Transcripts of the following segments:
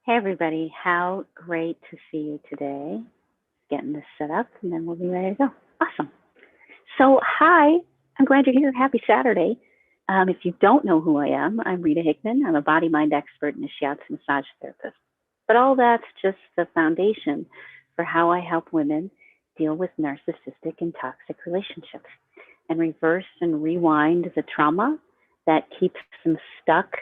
Hey everybody, how great to see you today. Getting this set up and then we'll be ready to go. Awesome. So, hi, I'm glad you're here. Happy Saturday. If you don't know who I am, I'm Rita Hickman. I'm a body mind expert and a shiatsu massage therapist. But all that's just the foundation for how I help women deal with narcissistic and toxic relationships and reverse and rewind the trauma that keeps them stuck,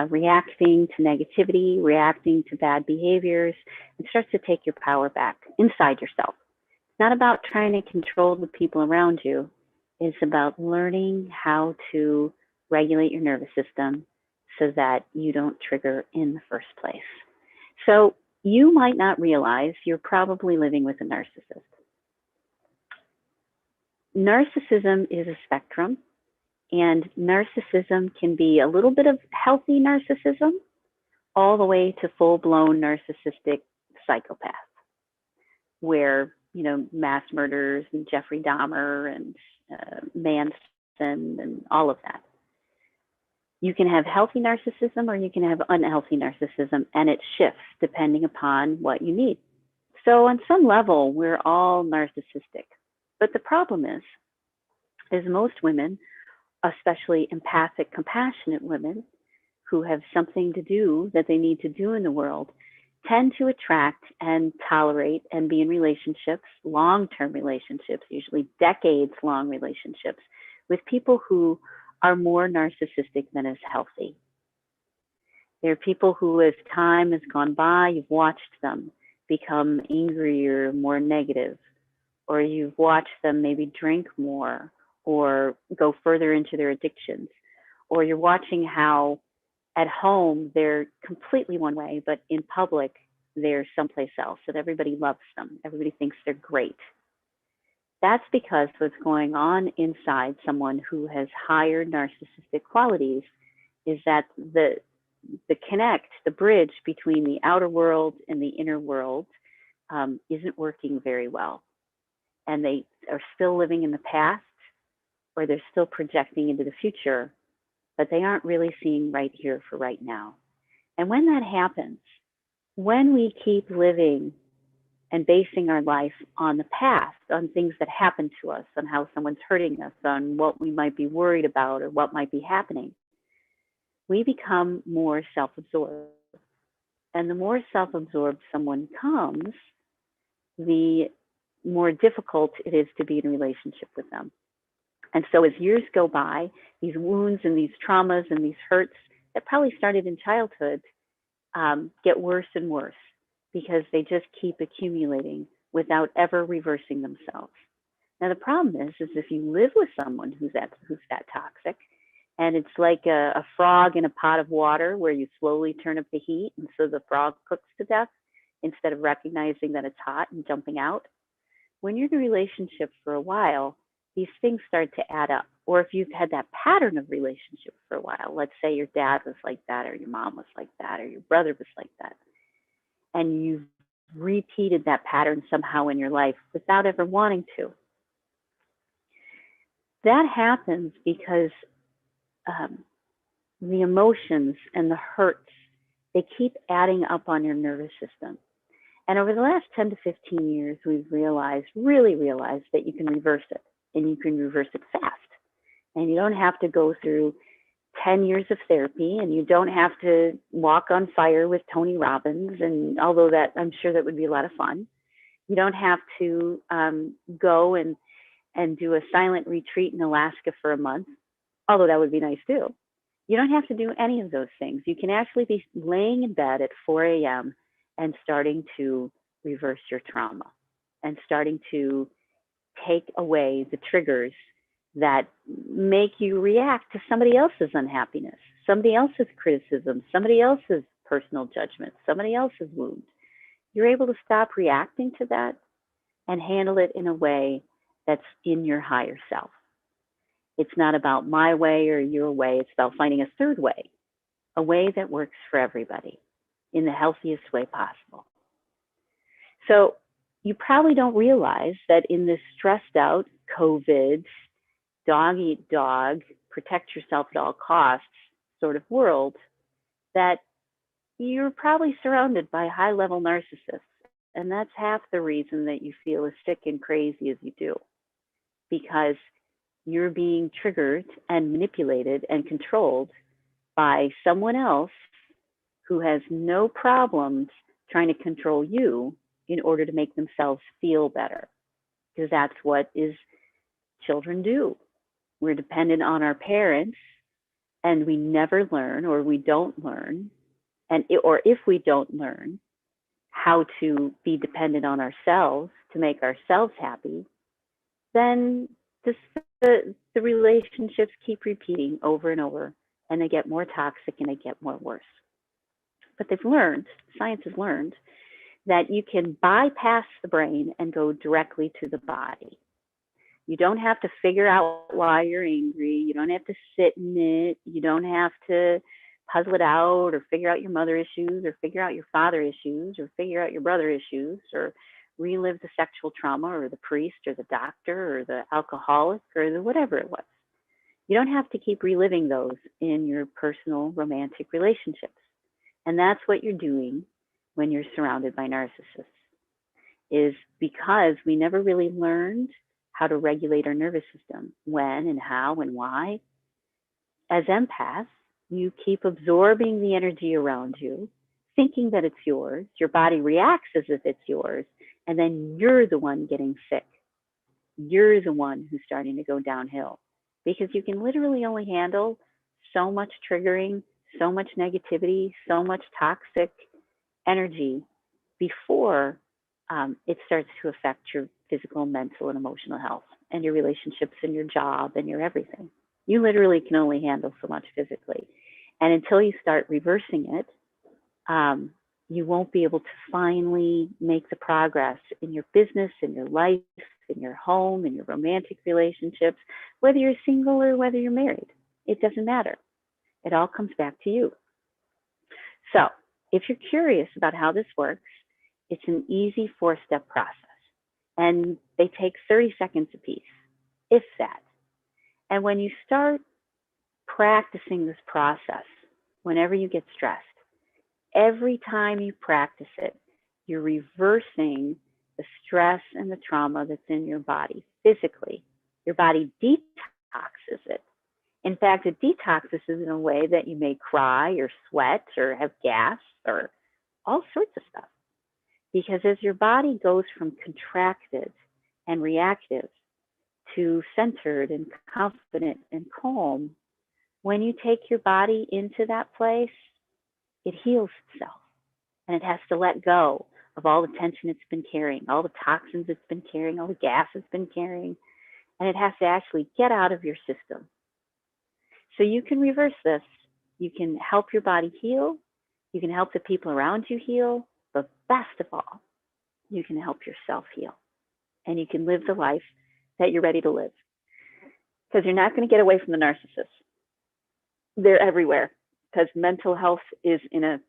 reacting to negativity, reacting to bad behaviors, and starts to take your power back inside yourself. It's not about trying to control the people around you. It's about learning how to regulate your nervous system so that you don't trigger in the first place. So you might not realize you're probably living with a narcissist. Narcissism is a spectrum, and narcissism can be a little bit of healthy narcissism all the way to full-blown narcissistic psychopath, where, mass murders and Jeffrey Dahmer and Manson and all of that. You can have healthy narcissism or you can have unhealthy narcissism, and it shifts depending upon what you need. So on some level, we're all narcissistic. But the problem is most women, especially empathic, compassionate women who have something to do that they need to do in the world, tend to attract and tolerate and be in relationships, long-term relationships, usually decades-long relationships, with people who are more narcissistic than is healthy. There are people who, as time has gone by, you've watched them become angrier, more negative, or you've watched them maybe drink more or go further into their addictions, or you're watching how at home they're completely one way, but in public they're someplace else, and everybody loves them. Everybody thinks they're great. That's because what's going on inside someone who has higher narcissistic qualities is that the bridge between the outer world and the inner world isn't working very well. And they are still living in the past, or they're still projecting into the future, but they aren't really seeing right here for right now. And when that happens, when we keep living and basing our life on the past, on things that happened to us, on how someone's hurting us, on what we might be worried about or what might be happening, we become more self-absorbed. And the more self-absorbed someone becomes, the more difficult it is to be in a relationship with them. And so as years go by, these wounds and these traumas and these hurts that probably started in childhood get worse and worse because they just keep accumulating without ever reversing themselves. Now, the problem is if you live with someone who's that toxic, and it's like a frog in a pot of water where you slowly turn up the heat, and so the frog cooks to death instead of recognizing that it's hot and jumping out. When you're in a relationship for a while, these things start to add up. Or if you've had that pattern of relationship for a while, let's say your dad was like that, or your mom was like that, or your brother was like that, and you've repeated that pattern somehow in your life without ever wanting to. That happens because the emotions and the hurts, they keep adding up on your nervous system. And over the last 10 to 15 years, we've really realized that you can reverse it, and you can reverse it fast. And you don't have to go through 10 years of therapy, and you don't have to walk on fire with Tony Robbins, and although that I'm sure that would be a lot of fun. You don't have to go and do a silent retreat in Alaska for a month, although that would be nice too. You don't have to do any of those things. You can actually be laying in bed at 4 a.m. and starting to reverse your trauma and starting to take away the triggers that make you react to somebody else's unhappiness, somebody else's criticism, somebody else's personal judgment, somebody else's wound. You're able to stop reacting to that and handle it in a way that's in your higher self. It's not about my way or your way. It's about finding a third way, a way that works for everybody in the healthiest way possible. So you probably don't realize that in this stressed out COVID, dog eat dog, protect yourself at all costs sort of world, that you're probably surrounded by high-level narcissists, and that's half the reason that you feel as sick and crazy as you do, because you're being triggered and manipulated and controlled by someone else who has no problems trying to control you in order to make themselves feel better, because that's what is children do. We're dependent on our parents, and we never learn, or we don't learn, or if we don't learn how to be dependent on ourselves to make ourselves happy, then this, the relationships keep repeating over and over, and they get more toxic and they get more worse. But they've learned, science has learned, that you can bypass the brain and go directly to the body. You don't have to figure out why you're angry. You don't have to sit in it. You don't have to puzzle it out or figure out your mother issues or figure out your father issues or figure out your brother issues or relive the sexual trauma or the priest or the doctor or the alcoholic or the whatever it was. You don't have to keep reliving those in your personal romantic relationships. And that's what you're doing when you're surrounded by narcissists, is because we never really learned how to regulate our nervous system, when and how and why. As empaths, you keep absorbing the energy around you, thinking that it's yours. Your body reacts as if it's yours, and then you're the one getting sick. You're the one who's starting to go downhill, because you can literally only handle so much triggering, so much negativity, so much toxic energy before it starts to affect your physical, mental, and emotional health and your relationships and your job and your everything. You literally can only handle so much physically. And until you start reversing it, you won't be able to finally make the progress in your business, in your life, in your home, in your romantic relationships, whether you're single or whether you're married. It doesn't matter. It all comes back to you. So if you're curious about how this works, it's an easy 4-step process. And they take 30 seconds apiece, if that. And when you start practicing this process, whenever you get stressed, every time you practice it, you're reversing the stress and the trauma that's in your body physically. Your body detoxes it. In fact, it detoxes it in a way that you may cry or sweat or have gas or all sorts of stuff. Because as your body goes from contracted and reactive to centered and confident and calm, when you take your body into that place, it heals itself. And it has to let go of all the tension it's been carrying, all the toxins it's been carrying, all the gas it's been carrying. And it has to actually get out of your system. So you can reverse this. You can help your body heal. You can help the people around you heal. But best of all, you can help yourself heal. And you can live the life that you're ready to live. Because you're not going to get away from the narcissists. They're everywhere. Because mental health is in an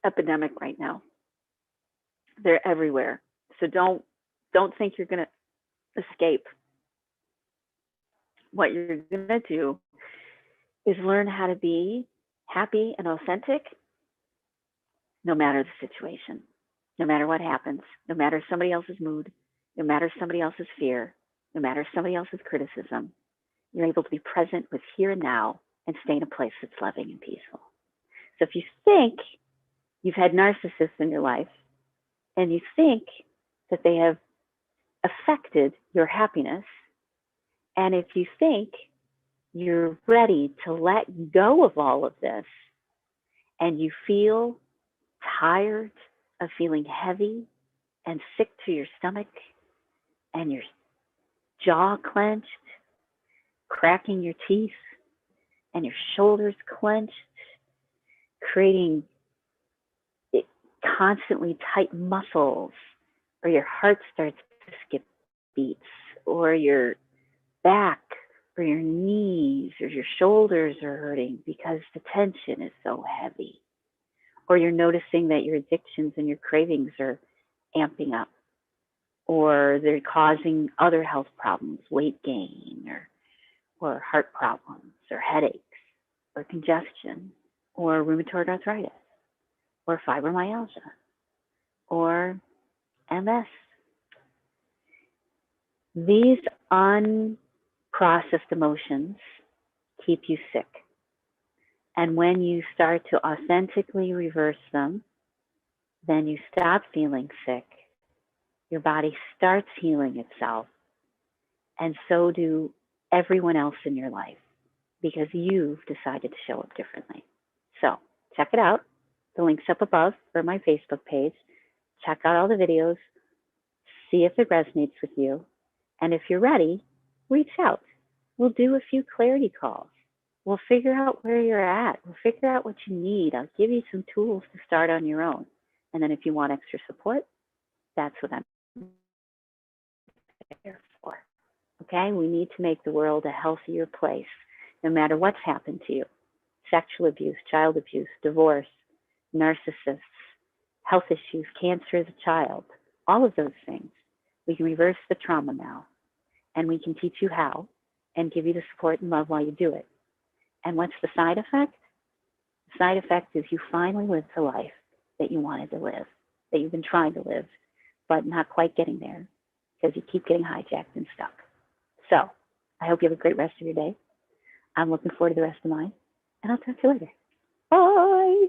epidemic right now. They're everywhere. So don't think you're going to escape. What you're going to do is learn how to be happy and authentic no matter the situation, no matter what happens, no matter somebody else's mood, no matter somebody else's fear, no matter somebody else's criticism. You're able to be present with here and now and stay in a place that's loving and peaceful. So if you think you've had narcissists in your life and you think that they have affected your happiness, and if you think you're ready to let go of all of this and you feel tired of feeling heavy and sick to your stomach and your jaw clenched, cracking your teeth and your shoulders clenched, creating constantly tight muscles, or your heart starts to skip beats, or your back or your knees or your shoulders are hurting because the tension is so heavy, or you're noticing that your addictions and your cravings are amping up, or they're causing other health problems, weight gain, or heart problems, or headaches, or congestion, or rheumatoid arthritis. or fibromyalgia or MS. These unprocessed emotions keep you sick. And when you start to authentically reverse them, then you stop feeling sick. Your body starts healing itself. And so do everyone else in your life because you've decided to show up differently. So check it out. The link's up above for my Facebook page. Check out all the videos. See if it resonates with you. And if you're ready, reach out. We'll do a few clarity calls. We'll figure out where you're at. We'll figure out what you need. I'll give you some tools to start on your own. And then if you want extra support, that's what I'm there for. Okay? We need to make the world a healthier place, no matter what's happened to you. Sexual abuse, child abuse, divorce, narcissists, health issues, cancer as a child, all of those things. We can reverse the trauma now, and we can teach you how and give you the support and love while you do it. And what's the side effect? The side effect is you finally live the life that you wanted to live, that you've been trying to live, but not quite getting there because you keep getting hijacked and stuck. So I hope you have a great rest of your day. I'm looking forward to the rest of mine, and I'll talk to you later. Bye.